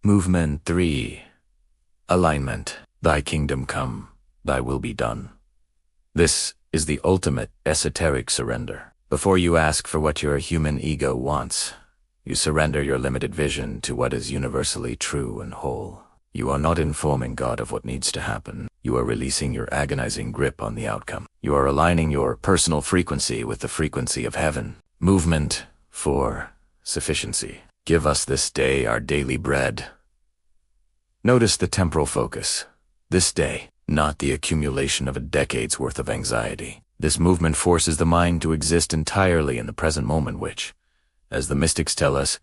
Movement 3. Alignment. Thy kingdom come, thy will be done. This is the ultimate esoteric surrender. Before you ask for what your human ego wants, you surrender your limited vision to what is universally true and whole. You are not informing God of what needs to happen. You are releasing your agonizing grip on the outcome. You are aligning your personal frequency with the frequency of heaven. Movement 4. Sufficiency. Give us this day our daily bread. Notice the temporal focus. This day, not the accumulation of a decade's worth of anxiety. This movement forces the mind to exist entirely in the present moment, which, as the mystics tell us,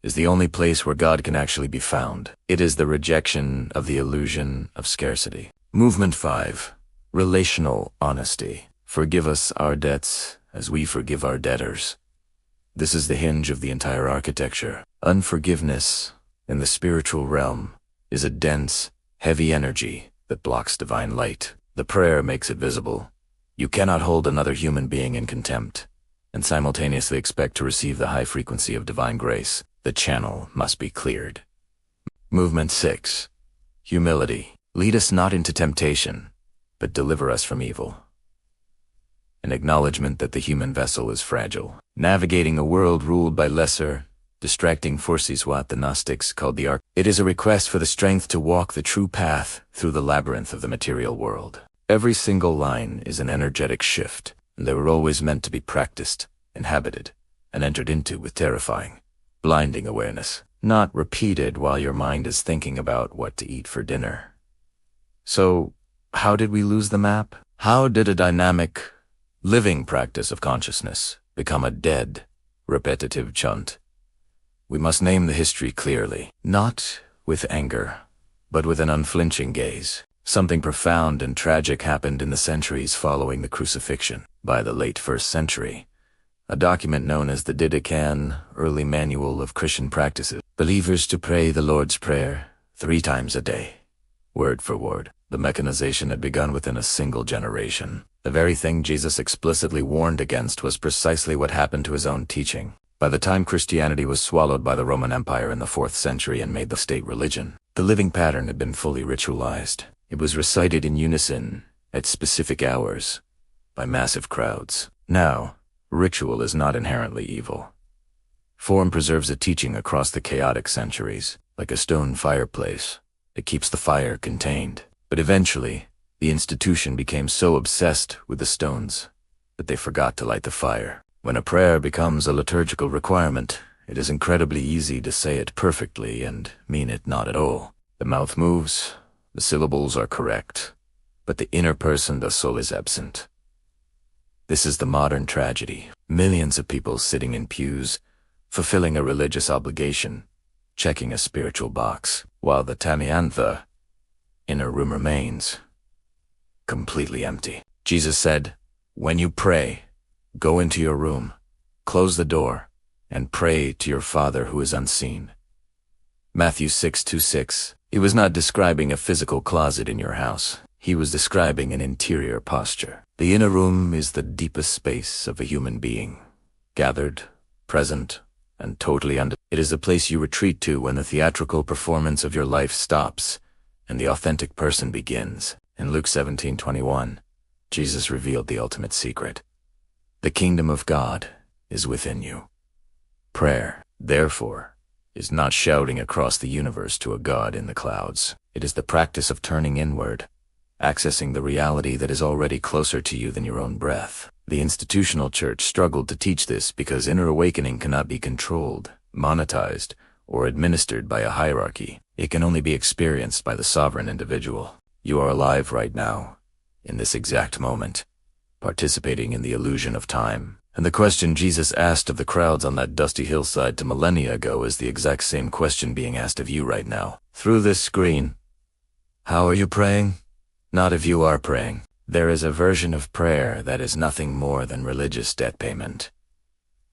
is the only place where God can actually be found. It is the rejection of the illusion of scarcity. Movement 5. Relational honesty. Forgive us our debts as we forgive our debtors. This is the hinge of the entire architecture. Unforgiveness in the spiritual realm is a dense, heavy energy that blocks divine light. The prayer makes it visible. You cannot hold another human being in contempt and simultaneously expect to receive the high frequency of divine grace. The channel must be cleared. Movement 6. Humility. Lead us not into temptation, but deliver us from evil. An acknowledgement that the human vessel is fragile. Navigating a world ruled by lesser, distracting forces, what the Gnostics called the arc. It is a request for the strength to walk the true path through the labyrinth of the material world. Every single line is an energetic shift, and they were always meant to be practiced, inhabited, and entered into with terrifying, blinding awareness, not repeated while your mind is thinking about what to eat for dinner. So, how did we lose the map? How did a dynamic, living practice of consciousness become a dead, repetitive chant? We must name the history clearly, not with anger, but with an unflinching gaze. Something profound and tragic happened in the centuries following the crucifixion. By the late 1st century, a document known as the Decoding, early manual of Christian practices, believers to pray the Lord's Prayer 3 times a day, word for word. The mechanization had begun within a single generation. The very thing Jesus explicitly warned against was precisely what happened to his own teaching. By the time Christianity was swallowed by the Roman Empire in the 4th century and made the state religion, the living pattern had been fully ritualized. It was recited in unison, at specific hours, by massive crowds. Now, ritual is not inherently evil. Form preserves a teaching across the chaotic centuries, like a stone fireplace. It keeps the fire contained. But eventually, the institution became so obsessed with the stones that they forgot to light the fire. When a prayer becomes a liturgical requirement, it is incredibly easy to say it perfectly and mean it not at all. The mouth moves, the syllables are correct, but the inner person, the soul, is absent. This is the modern tragedy. Millions of people sitting in pews, fulfilling a religious obligation, checking a spiritual box, while the Tameion, the inner room, remains completely empty. Jesus said, "When you pray, go into your room, close the door, and pray to your Father who is unseen." Matthew 6:26. He was not describing a physical closet in your house. He was describing an interior posture. The inner room is the deepest space of a human being, gathered, present, and totally under. It is the place you retreat to when the theatrical performance of your life stops and the authentic person begins. In Luke 17:21, Jesus revealed the ultimate secret. The kingdom of God is within you. Prayer, therefore, is not shouting across the universe to a God in the clouds. It is the practice of turning inward, accessing the reality that is already closer to you than your own breath. The institutional church struggled to teach this because inner awakening cannot be controlled, monetized, or administered by a hierarchy. It can only be experienced by the sovereign individual. You are alive right now, in this exact moment, participating in the illusion of time. And the question Jesus asked of the crowds on that dusty hillside to millennia ago is the exact same question being asked of you right now, through this screen. How are you praying? Not if you are praying. There is a version of prayer that is nothing more than religious debt payment.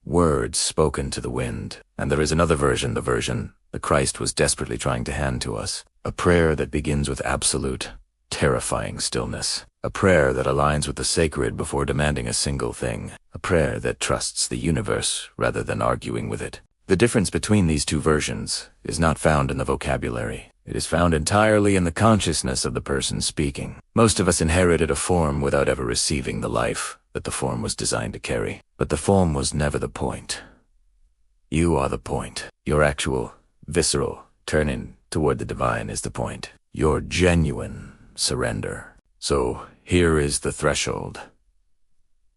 Words spoken to the wind. And there is another version, the version that Christ was desperately trying to hand to us. A prayer that begins with absolute, terrifying stillness. A prayer that aligns with the sacred before demanding a single thing. A prayer that trusts the universe rather than arguing with it. The difference between these two versions is not found in the vocabulary. It is found entirely in the consciousness of the person speaking. Most of us inherited a form without ever receiving the life that the form was designed to carry. But the form was never the point. You are the point. Your actual, visceral turning toward the divine is the point. Your genuine surrender. So here is the threshold.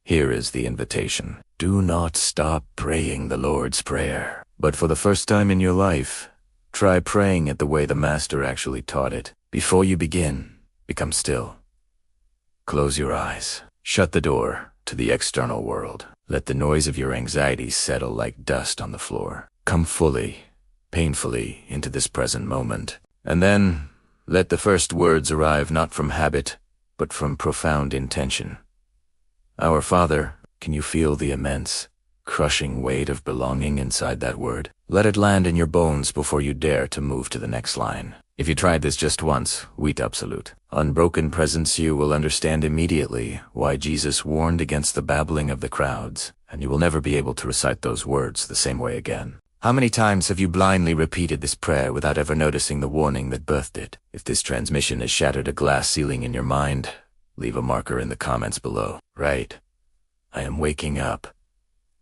Here is the invitation. Do not stop praying the Lord's Prayer. But for the first time in your life, try praying it the way the Master actually taught it. Before you begin, become still. Close your eyes. Shut the door to the external world. Let the noise of your anxiety settle like dust on the floor. Come fully, painfully into this present moment. And then, let the first words arrive not from habit, but from profound intention. Our Father, can you feel the immense, crushing weight of belonging inside that word? Let it land in your bones before you dare to move to the next line. If you tried this just once, wheat absolute. Unbroken presence, you will understand immediately why Jesus warned against the babbling of the crowds, and you will never be able to recite those words the same way again. How many times have you blindly repeated this prayer without ever noticing the warning that birthed it? If this transmission has shattered a glass ceiling in your mind, leave a marker in the comments below. Right. I am waking up.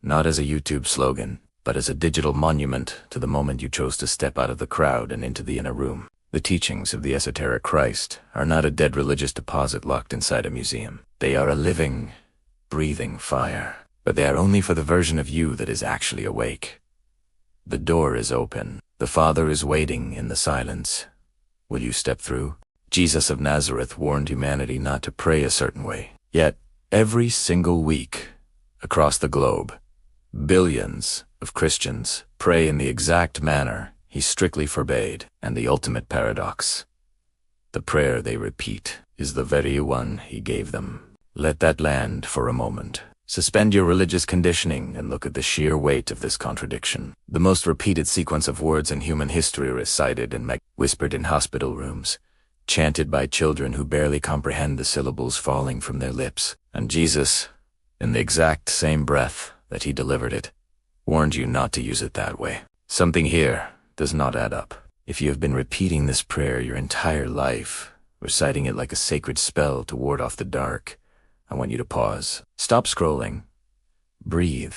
Not as a YouTube slogan, but as a digital monument to the moment you chose to step out of the crowd and into the inner room. The teachings of the esoteric Christ are not a dead religious deposit locked inside a museum. They are a living, breathing fire. But they are only for the version of you that is actually awake. The door is open. The Father is waiting in the silence. Will you step through? Jesus of Nazareth warned humanity not to pray a certain way. Yet, every single week, across the globe, billions of Christians pray in the exact manner he strictly forbade. And the ultimate paradox, the prayer they repeat, is the very one he gave them. Let that land for a moment. Suspend your religious conditioning and look at the sheer weight of this contradiction. The most repeated sequence of words in human history recited and whispered in hospital rooms, chanted by children who barely comprehend the syllables falling from their lips. And Jesus, in the exact same breath that he delivered it, warned you not to use it that way. Something here does not add up. If you have been repeating this prayer your entire life, reciting it like a sacred spell to ward off the dark, I want you to pause. Stop scrolling. Breathe.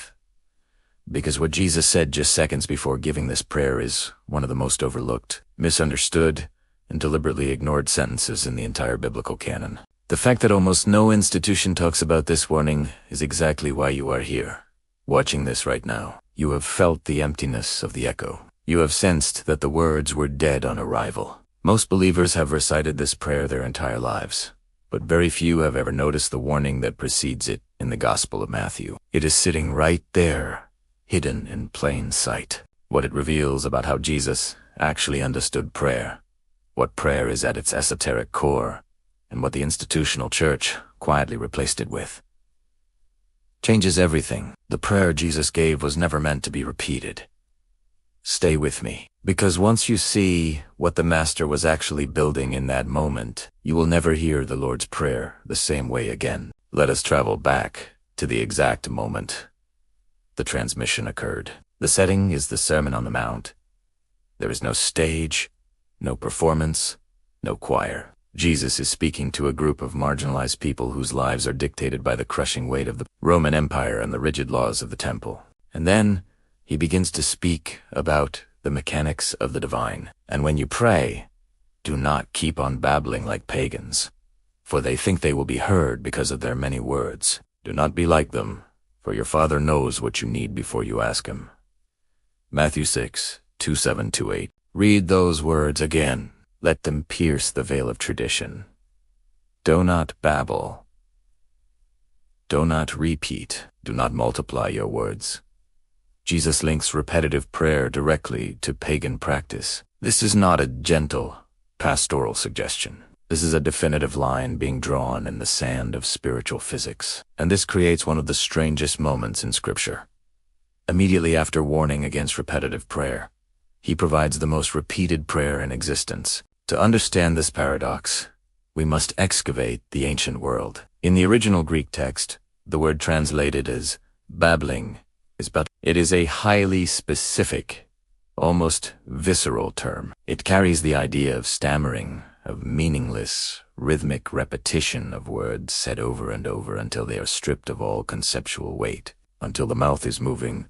Because what Jesus said just seconds before giving this prayer is one of the most overlooked, misunderstood, and deliberately ignored sentences in the entire biblical canon. The fact that almost no institution talks about this warning is exactly why you are here, watching this right now. You have felt the emptiness of the echo. You have sensed that the words were dead on arrival. Most believers have recited this prayer their entire lives, but very few have ever noticed the warning that precedes it in the Gospel of Matthew. It is sitting right there, hidden in plain sight. What it reveals about how Jesus actually understood prayer, what prayer is at its esoteric core, and what the institutional church quietly replaced it with. Changes everything. The prayer Jesus gave was never meant to be repeated. Stay with me, because once you see what the Master was actually building in that moment, you will never hear the Lord's Prayer the same way again. Let us travel back to the exact moment the transmission occurred. The setting is the Sermon on the Mount. There is no stage, no performance, no choir. Jesus is speaking to a group of marginalized people whose lives are dictated by the crushing weight of the Roman Empire and the rigid laws of the temple. And then he begins to speak about the mechanics of the divine. And when you pray, do not keep on babbling like pagans, for they think they will be heard because of their many words. Do not be like them, for your Father knows what you need before you ask him. Matthew 6:27-28. Read those words again. Let them pierce the veil of tradition. Do not babble. Do not repeat. Do not multiply your words. Jesus links repetitive prayer directly to pagan practice. This is not a gentle, pastoral suggestion. This is a definitive line being drawn in the sand of spiritual physics. And this creates one of the strangest moments in Scripture. Immediately after warning against repetitive prayer, he provides the most repeated prayer in existence. To understand this paradox, we must excavate the ancient world. In the original Greek text, the word translated as babbling is but It is a highly specific, almost visceral term. It carries the idea of stammering, of meaningless, rhythmic repetition of words said over and over until they are stripped of all conceptual weight, until the mouth is moving,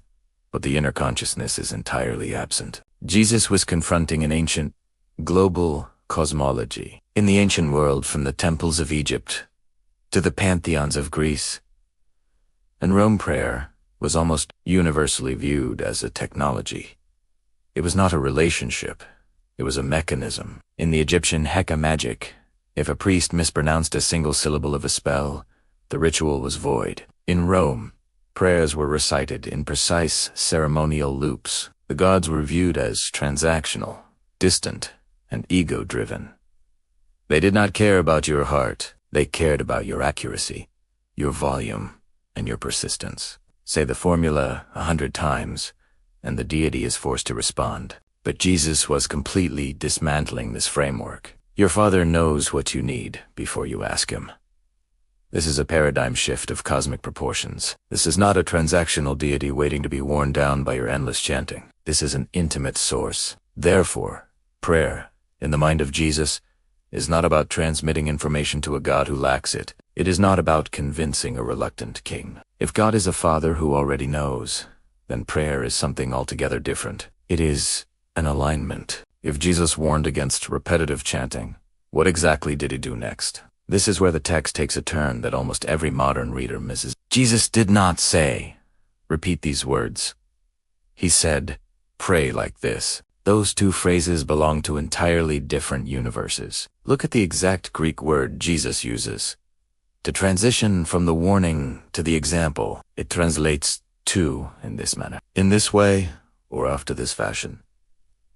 but the inner consciousness is entirely absent. Jesus was confronting an ancient, global cosmology. In the ancient world, from the temples of Egypt to the pantheons of Greece and Rome, prayer was almost universally viewed as a technology. It was not a relationship. It was a mechanism. In the Egyptian Heka magic, if a priest mispronounced a single syllable of a spell, the ritual was void. In Rome, prayers were recited in precise ceremonial loops. The gods were viewed as transactional, distant, and ego-driven. They did not care about your heart. They cared about your accuracy, your volume, and your persistence. Say the formula 100 times, and the deity is forced to respond. But Jesus was completely dismantling this framework. Your Father knows what you need before you ask Him. This is a paradigm shift of cosmic proportions. This is not a transactional deity waiting to be worn down by your endless chanting. This is an intimate source. Therefore, prayer, in the mind of Jesus, is not about transmitting information to a God who lacks it. It is not about convincing a reluctant king. If God is a Father who already knows, then prayer is something altogether different. It is an alignment. If Jesus warned against repetitive chanting, what exactly did He do next? This is where the text takes a turn that almost every modern reader misses. Jesus did not say, repeat these words. He said, pray like this. Those two phrases belong to entirely different universes. Look at the exact Greek word Jesus uses. To transition from the warning to the example, it translates to in this manner. In this way, or after this fashion.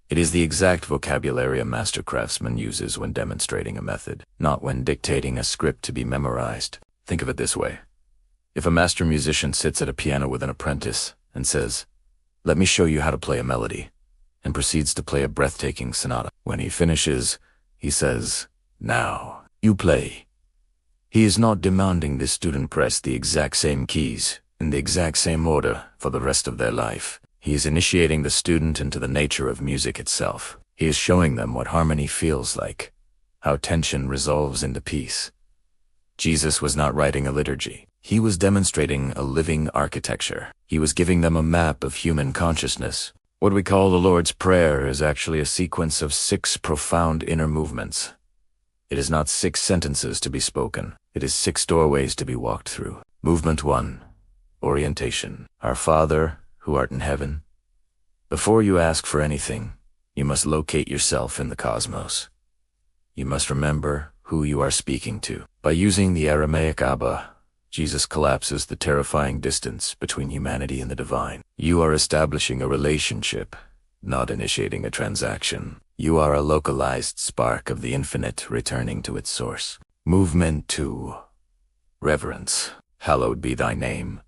It is the exact vocabulary a master craftsman uses when demonstrating a method, not when dictating a script to be memorized. Think of it this way. If a master musician sits at a piano with an apprentice and says, let me show you how to play a melody, and proceeds to play a breathtaking sonata. When he finishes, he says, now, you play. He is not demanding this student press the exact same keys, in the exact same order, for the rest of their life. He is initiating the student into the nature of music itself. He is showing them what harmony feels like, how tension resolves into peace. Jesus was not writing a liturgy. He was demonstrating a living architecture. He was giving them a map of human consciousness. What we call the Lord's Prayer is actually a sequence of 6 profound inner movements. It is not 6 sentences to be spoken. It is 6 doorways to be walked through. Movement 1. Orientation. Our Father, who art in heaven. Before you ask for anything, you must locate yourself in the cosmos. You must remember who you are speaking to. By using the Aramaic Abba, Jesus collapses the terrifying distance between humanity and the divine. You are establishing a relationship, not initiating a transaction. You are a localized spark of the infinite returning to its source. Movement 2. Reverence. Hallowed be thy name.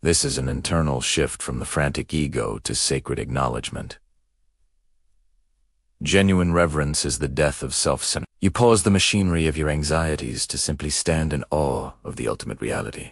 This is an internal shift from the frantic ego to sacred acknowledgement. Genuine reverence is the death of self-centeredness. You pause the machinery of your anxieties to simply stand in awe of the ultimate reality.